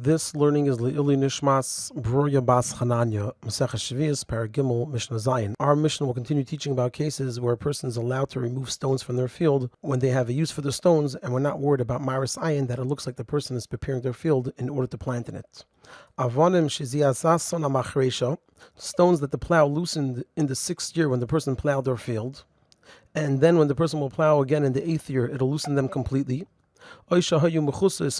This learning is Le'ili Nishmas Bruya Bas Chananya, Maseches Sheviis, Perek Mishnah. Our Mishnah will continue teaching about cases where a person is allowed to remove stones from their field when they have a use for the stones, and we're not worried about Maris Ayin, that it looks like the person is preparing their field in order to plant in it. Avonim Shiziasason Amachresha, stones that the plow loosened in the 6th year when the person plowed their field, and then when the person will plow again in the 8th year, it'll loosen them completely. Or stones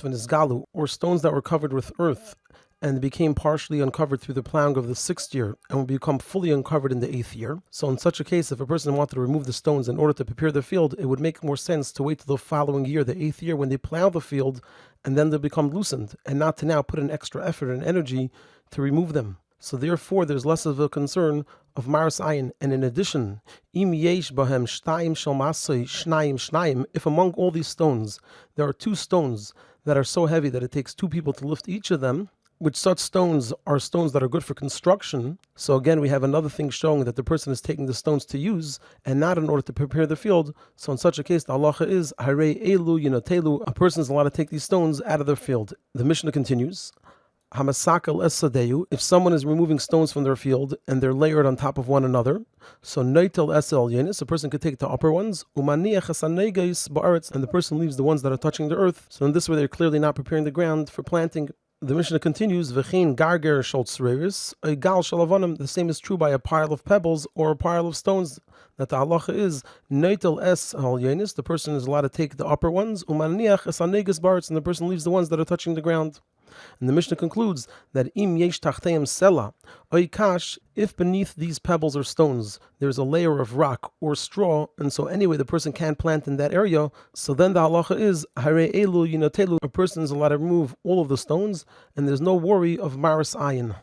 that were covered with earth and became partially uncovered through the plowing of the 6th year and will become fully uncovered in the 8th year. So in such a case, if a person wanted to remove the stones in order to prepare the field, it would make more sense to wait till the following year, the 8th year, when they plow the field, and then they'll become loosened, and not to now put in extra effort and energy to remove them. So therefore, there's less of a concern of Maris Ayin. And in addition, Im yesh bahem shtayim shel masay shnayim, if among all these stones there are 2 stones that are so heavy that it takes 2 people to lift each of them, which such stones are stones that are good for construction. So again, we have another thing showing that the person is taking the stones to use and not in order to prepare the field. So in such a case, the halacha is harei elu yinotelu, a person is allowed to take these stones out of their field. The Mishnah continues. If someone is removing stones from their field and they're layered on top of one another, so noitel esel yenis, a person could take the upper ones, and the person leaves the ones that are touching the earth. So in this way, they're clearly not preparing the ground for planting. The Mishnah continues, V'chein garger shol tzreiris, a gal shel avonim. The same is true by a pile of pebbles or a pile of stones. That the halacha is noitel es al yenis, the person is allowed to take the upper ones, umaniach es anegas baritz, and the person leaves the ones that are touching the ground. And the Mishnah concludes that im yesh tachteim sela oikash, if beneath these pebbles or stones there's a layer of rock or straw, and so anyway the person can't plant in that area, so then the halacha is harei elu yinotelu, a person is allowed to remove all of the stones, and there's no worry of maris ayin.